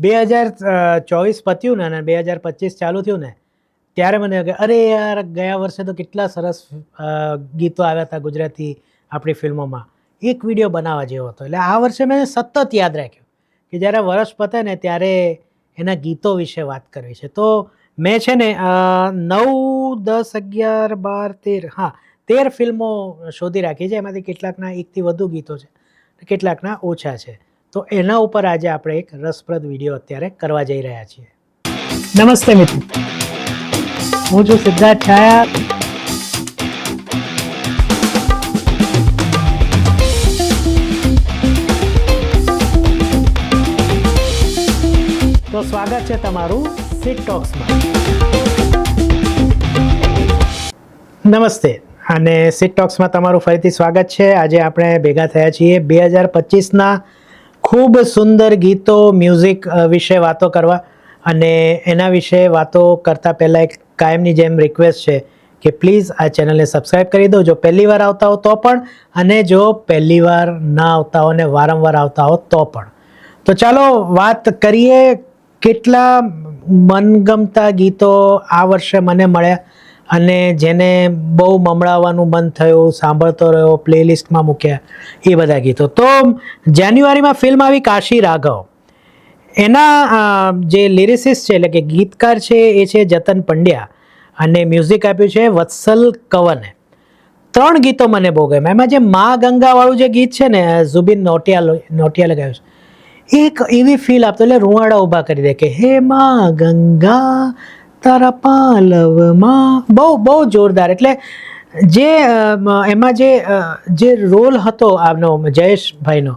2024 પત્યું ને અને 2025 ચાલુ થયું ને ત્યારે મને કે અરે યાર ગયા વર્ષે તો કેટલા સરસ ગીતો આવ્યા હતા ગુજરાતી આપણી ફિલ્મોમાં, એક વિડીયો બનાવવા જેવો હતો. એટલે આ વર્ષે મેં સતત યાદ રાખ્યું કે જ્યારે વર્ષ પતે ને ત્યારે એના ગીતો વિશે વાત કરવી છે. તો મેં છે ને 9, 10, 11, 12, 13 13 ફિલ્મો શોધી રાખી છે. એમાંથી કેટલાકના એકથી વધુ ગીતો છે, કેટલાકના ઓછા છે. તો એના ઉપર આજે આપણે એક રસપ્રદ વિડીયો અત્યારે કરવા જઈ રહ્યા છીએ. નમસ્તે મિત્રો, હું છું સિદ્ધાર્થ છાયા. તો સ્વાગત છે તમારું સિટ ટોક્સમાં. નમસ્તે અને સિટ ટોક્સમાં તમારું ફરીથી સ્વાગત છે. આજે આપણે ભેગા થયા છીએ 2025ના ખૂબ સુંદર ગીતો, મ્યુઝિક વિશે વાતો કરવા. અને એના વિશે વાતો કરતાં પહેલાં એક કાયમની જેમ રિક્વેસ્ટ છે કે પ્લીઝ આ ચેનલને સબસ્ક્રાઈબ કરી દો જો પહેલી વાર આવતા હો તો પણ, અને જો પહેલી વાર ના આવતા હો ને વારંવાર આવતા હો તો પણ. તો ચાલો વાત કરીએ કેટલા મનગમતા ગીતો આ વર્ષે મને મળ્યા અને જેને બહુ મમળાવવાનું મન થયું, સાંભળતો રહ્યો, પ્લેલિસ્ટમાં મૂક્યા, એ બધા ગીતો. તો જાન્યુઆરીમાં ફિલ્મ આવી કાશી રાઘવ. એના જે લિરિસિસ્ટ છે એટલે કે ગીતકાર છે એ છે જતન પંડ્યા અને મ્યુઝિક આપ્યું છે વત્સલ કવને. 3 ગીતો મને બહુ ગમ્યા. એમાં જે મા ગંગાવાળું જે ગીત છે ને, ઝુબિન નોટિયાલે ગાયું છે, એક એવી ફીલ આપતો, એટલે રૂવાડા ઊભા કરી દે કે હે મા ગંગા તારા પાલવમાં. બહુ જોરદાર. એટલે જે એમાં જે રોલ હતો આનો જયેશભાઈનો,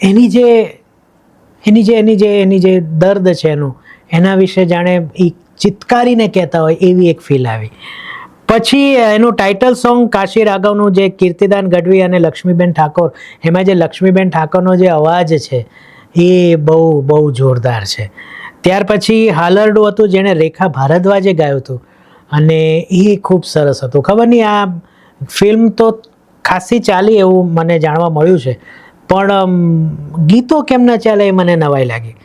એની જે દર્દ છે એના વિશે જાણે એ ચિત્કારીને કહેતા હોય એવી એક ફીલ આવી. પછી એનું ટાઇટલ સોંગ કાશી રાઘવનું જે કીર્તિદાન ગઢવી અને લક્ષ્મીબેન ઠાકોર, એમાં જે લક્ષ્મીબેન ઠાકોરનો જે અવાજ છે એ બહુ જોરદાર છે. ત્યાર પછી હાલરડું હતું જેણે રેખા ભારદ્વાજે ગાયું હતું અને એ ખૂબ સરસ હતું. ખબર નહીં આ ફિલ્મ તો ખાસી ચાલી એવું મને જાણવા મળ્યું છે, પણ ગીતો કેમ ન ચાલે એ મને નવાઈ લાગી.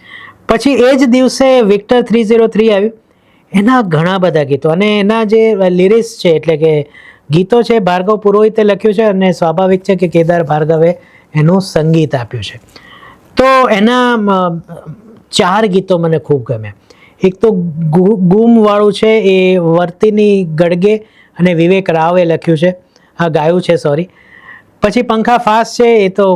પછી એ જ દિવસે વિક્ટર 303 આવ્યું. એના ઘણા બધા ગીતો અને એના જે લિરિક્સ છે એટલે કે ગીતો છે ભાર્ગવ પુરોહિતે લખ્યું છે અને સ્વાભાવિક છે કે કેદાર ભાર્ગવે એનું સંગીત આપ્યું છે. તો એના 4 ગીતો મને ખૂબ ગમ્યા. એક તો ગુમવાળું છે એ વર્તિની ગડગે અને વિવેક રાવે લખ્યું છે, ગાયું છે સોરી. પછી પંખા ફાસ છે, એ તો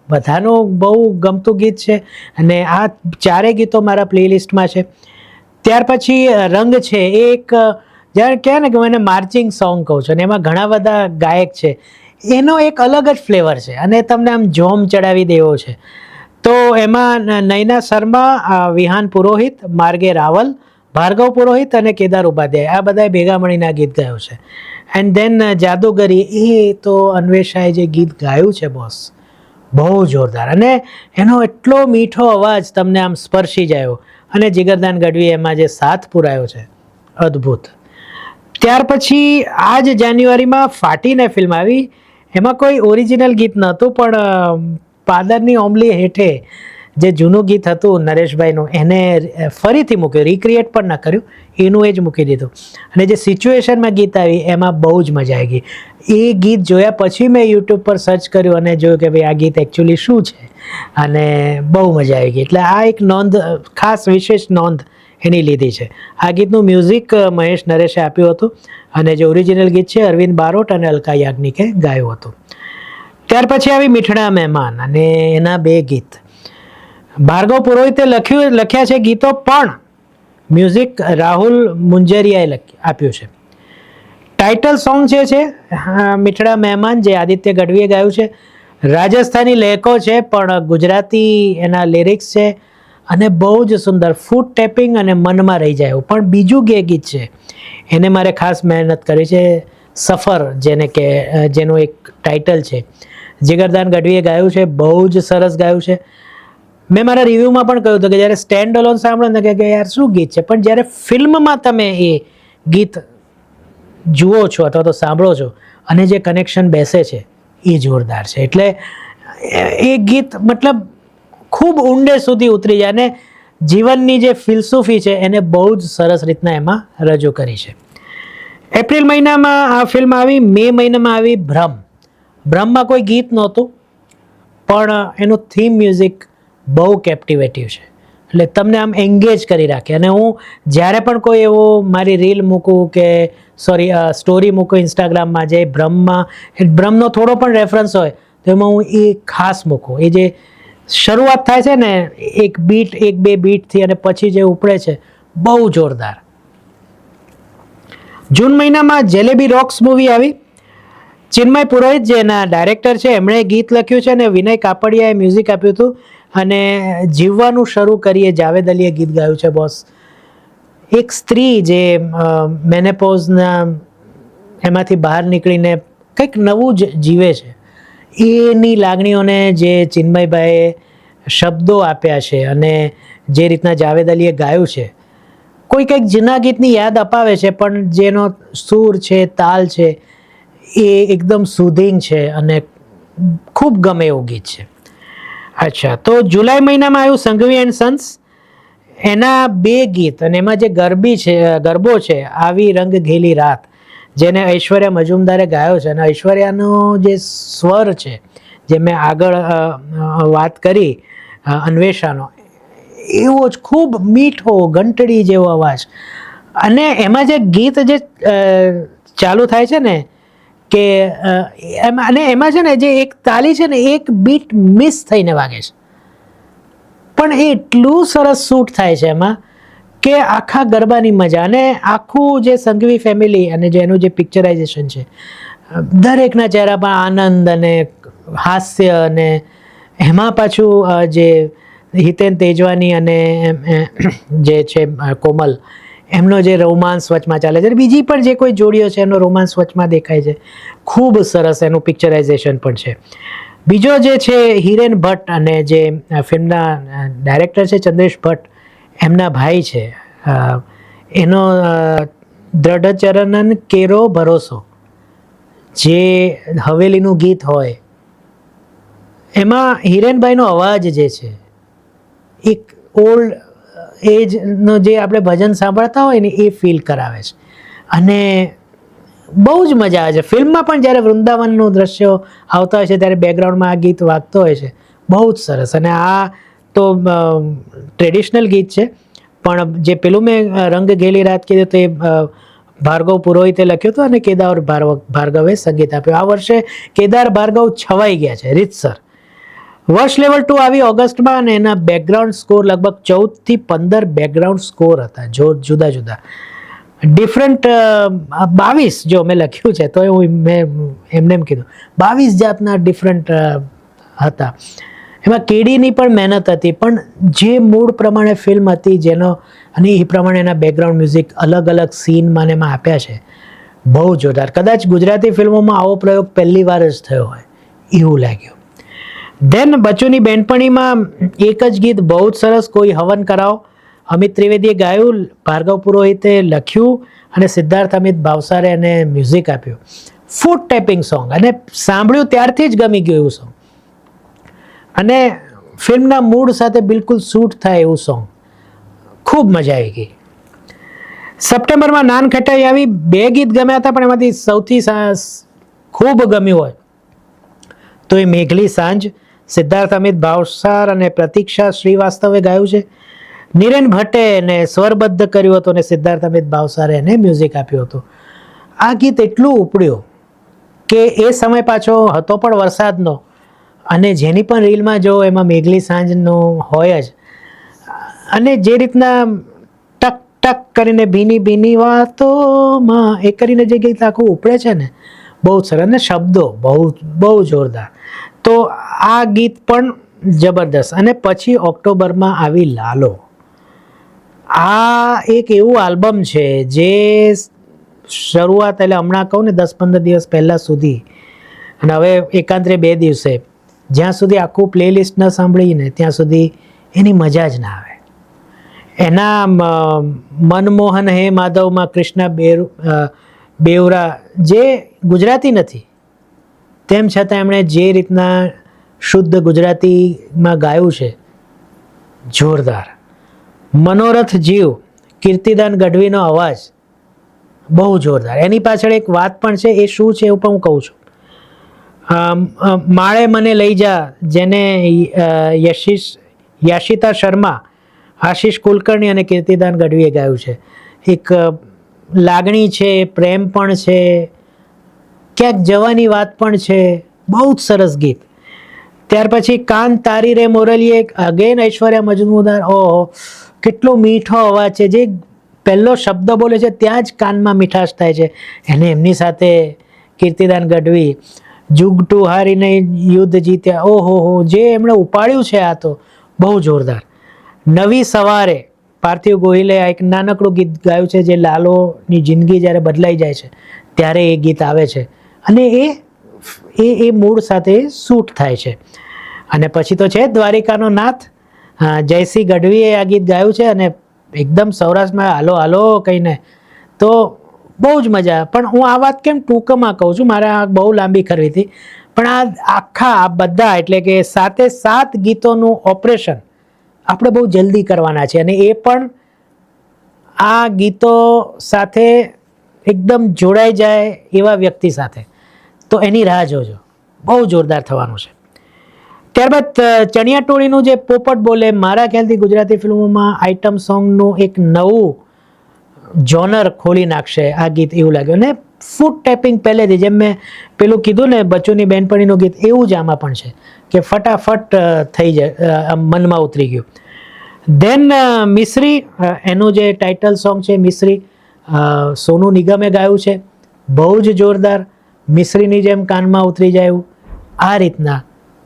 બધાનું બહુ ગમતું ગીત છે અને આ 4 ગીતો મારા પ્લેલિસ્ટમાં છે. ત્યાર પછી રંગ છે, એ એક જ્યારે કહે ને કે મને માર્ચિંગ સોંગ કહું છું, અને એમાં ઘણા બધા ગાયક છે, એનો એક અલગ જ ફ્લેવર છે અને તમને આમ જોમ ચડાવી દેવો છે. તો એમાં નયના શર્મા, વિહાન પુરોહિત, માર્ગે રાવલ, ભાર્ગવ પુરોહિત અને કેદાર ઉપાધ્યાય, આ બધા ભેગા મળીને આ ગીત ગાયું છે. એન્ડ ધેન જાદુગરી, એ તો અન્વેષાએ જે ગીત ગાયું છે બોસ, બહુ જોરદાર. અને એનો એટલો મીઠો અવાજ તમને આમ સ્પર્શી જાય. અને જીગરદાન ગઢવી એમાં જે સાથ પુરાયો છે, અદ્ભુત. ત્યાર પછી આ જ જાન્યુઆરીમાં ફાટીને ફિલ્મ આવી. એમાં કોઈ ઓરિજિનલ ગીત નહોતું, પણ પાદરની ઓમલી હેઠે જે જૂનું ગીત હતું નરેશભાઈનું, એને ફરીથી મૂક્યું, રિક્રિએટ પણ ન કર્યું, એનું એ જ મૂકી દીધું. અને જે સિચ્યુએશનમાં ગીત આવી એમાં બહુ જ મજા આવી ગઈ. એ ગીત જોયા પછી મેં યુટ્યુબ પર સર્ચ કર્યું અને જોયું કે ભાઈ આ ગીત એકચ્યુઅલી શું છે, અને બહુ મજા આવી ગઈ. એટલે આ એક નોંધ, ખાસ વિશેષ નોંધ એની લીધી છે. આ ગીતનું મ્યુઝિક મહેશ નરેશે આપ્યું હતું અને જે ઓરિજિનલ ગીત છે અરવિંદ બારોટ અને અલકા યાજ્ઞિકે ગાયું હતું. ત્યાર પછી આવી મીઠડા મહેમાન અને એના 2 ગીત. ભાર્ગવ પુરોહિતે લખ્યા છે ગીતો, પણ મ્યુઝિક રાહુલ મુંજરિયાએ આપ્યું છે. ટાઇટલ સોંગ છે મીઠડા મહેમાન, જે આદિત્ય ગઢવીએ ગાયું છે. રાજસ્થાની લહેકો છે પણ ગુજરાતી એના લિરિક્સ છે અને બહુ જ સુંદર, ફૂટ ટેપિંગ અને મનમાં રહી જાય એવું. પણ બીજું ગીત છે એને મારે ખાસ મહેનત કરી છે, સફર જેનું એક ટાઇટલ છે, જીગરદાન ગઢવીએ ગાયું છે, બહુ જ સરસ ગાયું છે. મેં મારા રિવ્યૂમાં પણ કહ્યું હતું કે જ્યારે સ્ટેન્ડ અલોન સાંભળો ને કે યાર શું ગીત છે, પણ જ્યારે ફિલ્મમાં તમે એ ગીત જુઓ છો અથવા તો સાંભળો છો અને જે કનેક્શન બેસે છે એ જોરદાર છે. એટલે એ ગીત મતલબ ખૂબ ઊંડે સુધી ઉતરી જાય અને જીવનની જે ફિલસૂફી છે એને બહુ જ સરસ રીતના એમાં રજૂ કરી છે. એપ્રિલ મહિનામાં આ ફિલ્મ આવી. મે મહિનામાં આવી ભ્રમમાં કોઈ ગીત નહોતું, પણ એનું થીમ મ્યુઝિક બહુ કેપ્ટિવેટિવ છે, એટલે તમને આમ એન્ગેજ કરી રાખે. અને હું જ્યારે પણ કોઈ એવો મારી રીલ મૂકું કે સ્ટોરી મૂકું ઇન્સ્ટાગ્રામમાં જે ભ્રમનો થોડો પણ રેફરન્સ હોય તો એમાં હું એ ખાસ મૂકું. એ જે શરૂઆત થાય છે ને એક બે બીટથી અને પછી જે ઉપડે છે, બહુ જોરદાર. જૂન મહિનામાં જેલેબી રોક્સ મૂવી આવી. ચિન્મય પુરોહિત જે એના ડાયરેક્ટર છે એમણે ગીત લખ્યું છે અને વિનય કાપડિયાએ મ્યુઝિક આપ્યું હતું. અને જીવવાનું શરૂ કરીએ જાવેદ અલીએ ગીત ગાયું છે. બોસ, એક સ્ત્રી જે મેનેપોઝના એમાંથી બહાર નીકળીને કંઈક નવું જ જીવે છે, એની લાગણીઓને જે ચિન્મયભાઈએ શબ્દો આપ્યા છે અને જે રીતના જાવેદ અલીએ ગાયું છે, કોઈ કંઈક જૂના ગીતની યાદ અપાવે છે, પણ જેનો સૂર છે, તાલ છે, એ એકદમ સુધિંગ છે અને ખૂબ ગમે એવું ગીત છે. અચ્છા, તો જુલાઈ મહિનામાં આવ્યું સંઘવી એન્ડ સન્સ. એના 2 ગીત અને એમાં જે ગરબો છે, આવી રંગ ઘેલી રાત, જેને ઐશ્વર્યા મજુમદારે ગાયો છે. અને ઐશ્વર્યાનો જે સ્વર છે, જે મેં આગળ વાત કરી અન્વેષાનો, એવો જ ખૂબ મીઠો ઘંટડી જેવો અવાજ. અને એમાં જે ગીત જે ચાલુ થાય છે ને કે એમાં છે ને જે એક તાલી છે ને એક બીટ મિસ થઈને વાગે છે, પણ એ એટલું સરસ શૂટ થાય છે એમાં કે આખા ગરબાની મજા. અને આખું જે સંઘવી ફેમિલી અને જે એનું જે પિક્ચરાઇઝેશન છે, દરેકના ચહેરા પર આનંદ અને હાસ્ય. અને એમાં પાછું જે હિતેન તેજવાની અને જે છે કોમલ, એમનો જે રોમાન્સ વચમાં ચાલે છે, બીજી પણ જે કોઈ જોડીઓ છે એનો રોમાન્સ વચમાં દેખાય છે. ખૂબ સરસ એનું પિક્ચરાઇઝેશન પણ છે. બીજો જે છે હિરેન ભટ્ટ, અને જે ફિલ્મના ડાયરેક્ટર છે ચંદ્રેશ ભટ્ટ, એમના ભાઈ છે. એનો દ્રઢચરણન કેરો ભરોસો, જે હવેલીનું ગીત હોય એમાં હિરેનભાઈનો અવાજ જે છે, એક ઓલ્ડ એજનો જે આપણે ભજન સાંભળતા હોય ને એ ફીલ કરાવે છે. અને બહુ જ મજા આવે છે ફિલ્મમાં પણ. જ્યારે વૃંદાવનનું દ્રશ્યો આવતા હોય છે ત્યારે બેકગ્રાઉન્ડમાં આ ગીત વાગતો હોય છે, બહુ જ સરસ. અને આ તો ટ્રેડિશનલ ગીત છે, પણ જે પેલું મેં રંગ ઘેલી રાત કીધું તો એ ભાર્ગવ પુરોહિતે લખ્યું હતું અને કેદાર ભાર્ગવે સંગીત આપ્યું. આ વર્ષે કેદાર ભાર્ગવ છવાઈ ગયા છે રીતસર. વર્ષ લેવલ 2 આવી ઓગસ્ટમાં, અને એના બેકગ્રાઉન્ડ સ્કોર લગભગ 14 થી 15 બેકગ્રાઉન્ડ સ્કોર હતા, જુદા જુદા ડિફરન્ટ. 22 જો મેં લખ્યું છે તો મેં એમને એમ કીધું 22 જાતના ડિફરન્ટ હતા. એમાં કેડીની પણ મહેનત હતી, પણ જે મૂડ પ્રમાણે ફિલ્મ હતી જેનો, અને એ પ્રમાણે એના બેકગ્રાઉન્ડ મ્યુઝિક અલગ અલગ સીનમાં એમાં આપ્યા છે, બહુ જોરદાર. કદાચ ગુજરાતી ફિલ્મોમાં આવો પ્રયોગ પહેલી વાર જ થયો હોય એવું લાગ્યું. ધેન બચ્ચુની બેનપણીમાં એક જ ગીત બહુ જ સરસ, કોઈ હવન કરાવો, અમિત ત્રિવેદીએ ગાયું, ભાર્ગવ પુરોહિતે લખ્યું અને સિદ્ધાર્થ અમિત ભાવસારે એને મ્યુઝિક આપ્યું. ફૂટ ટેપિંગ સોંગ, અને સાંભળ્યું ત્યારથી જ ગમી ગયું એવું સોંગ, અને ફિલ્મના મૂડ સાથે બિલકુલ સૂટ થાય એવું સોંગ. ખૂબ મજા આવી ગઈ. સપ્ટેમ્બરમાં નાન ખટાઈ આવી. 2 ગીત ગમ્યા હતા, પણ એમાંથી સૌથી ખૂબ ગમ્યું હોય તો એ મેઘલી સાંજ, સિદ્ધાર્થ અમિત ભાવસાર અને પ્રતીક્ષા શ્રીવાસ્તવે ગાયું છે. નિરેન ભટ્ટે એને સ્વરબદ્ધ કર્યું હતું અને સિદ્ધાર્થ અમિત ભાવસારે એને મ્યુઝિક આપ્યું હતું. આ ગીત એટલું ઉપડ્યું કે એ સમય પાછો હતો પણ વરસાદનો, અને જેની પણ રીલમાં જો એમાં મેઘલી સાંજનો હોય જ. અને જે રીતના ટક ટક કરીને ભીની ભીની વાતોમાં એ કરીને જે ગીત આખું ઉપડે છે ને, બહુ સરસ. અને શબ્દો બહુ જોરદાર. તો આ ગીત પણ જબરદસ્ત. અને પછી ઓક્ટોબરમાં આવી લાલો. આ એક એવું આલ્બમ છે જે શરૂઆત, એટલે હમણાં કહું ને 10-15 દિવસ પહેલાં સુધી, અને હવે એકાંતરે 2 દિવસે, જ્યાં સુધી આખું પ્લેલિસ્ટ ન સાંભળીને ત્યાં સુધી એની મજા જ ના આવે. એના મનમોહન હે માધવમાં કૃષ્ણા બેવરા, જે ગુજરાતી નથી તેમ છતાં એમણે જે રીતના શુદ્ધ ગુજરાતીમાં ગાયું છે, જોરદાર. મનોરથ જીવ, કીર્તિદાન ગઢવીનો અવાજ બહુ જોરદાર. એની પાછળ એક વાત પણ છે, એ શું છે એવું પણ હું કહું છું. માળે મને લઈ જા, જેને યાશિતા શર્મા, આશીષ કુલકર્ણી અને કીર્તિદાન ગઢવીએ ગાયું છે. એક લાગણી છે, પ્રેમ પણ છે, ક્યાંક જવાની વાત પણ છે. બહુ જ સરસ ગીત. ત્યાર પછી કાન તારી રે મોરલીએ, અગેન ઐશ્વર્યા મજમુદાર. ઓહો, કેટલો મીઠો અવાજ છે. જે પહેલો શબ્દ બોલે છે ત્યાં જ કાનમાં મીઠાશ થાય છે. એને એમની સાથે કીર્તિદાન ગઢવી, જુગટુ હારીને યુદ્ધ જીત્યા. ઓહો હો, જે એમણે ઉપાડ્યું છે આ તો બહુ જોરદાર. નવી સવારે પાર્થિવ ગોહિલે એક નાનકડું ગીત ગાયું છે, જે લાલોની જિંદગી જ્યારે બદલાઈ જાય છે ત્યારે એ ગીત આવે છે અને એ મૂળ સાથે સૂટ થાય છે. અને પછી તો છે દ્વારિકાનો નાથ, જયસિંહ ગઢવીએ આ ગીત ગાયું છે અને એકદમ સૌરાષ્ટ્રમાં હાલો હાલો કહીને, તો બહુ જ મજા. પણ હું આ વાત કેમ ટૂંકમાં કહું છું, મારે આ બહુ લાંબી કરવી હતી, પણ આ આખા બધા એટલે કે 7 ગીતોનું ઓપરેશન આપણે બહુ જલ્દી કરવાના છે અને એ પણ આ ગીતો સાથે એકદમ જોડાઈ જાય એવા વ્યક્તિ સાથે. તો એની રાહ જોજો, બહુ જોરદાર થવાનું છે. ત્યારબાદ ચણિયા ટોળીનું જે પોપટ બોલે, મારા ખ્યાલથી ગુજરાતી ફિલ્મોમાં આઇટમ સોંગનું એક નવું જોનર ખોલી નાખશે આ ગીત એવું લાગ્યું. અને ફૂટ ટેપિંગ પહેલેથી, જેમ મેં પેલું કીધું ને બચ્ચુની બેનપણીનું ગીત, એવું જ આમાં પણ છે કે ફટાફટ થઈ જાય, મનમાં ઉતરી ગયું. ધેન મિશ્રી, એનું જે ટાઇટલ સોંગ છે મિશ્રી, સોનુ નિગમે ગાયું છે. બહુ જ જોરદાર, મિશ્રીની જેમ કાનમાં ઉતરી જાય એવું. આ રીતના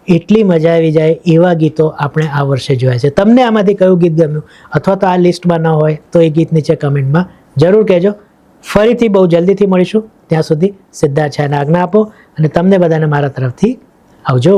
એટલી મજા આવી જાય એવા ગીતો આપણે આ વર્ષે જોયા છે. તમને આમાંથી કયું ગીત ગમ્યું, અથવા તો આ લિસ્ટમાં ન હોય તો એ ગીત નીચે કમેન્ટમાં જરૂર કહેજો. ફરીથી બહુ જલ્દીથી મળીશું. ત્યાં સુધી સિદ્ધાર્થ છાયાને આજ્ઞા આપો અને તમને બધાને મારા તરફથી આવજો.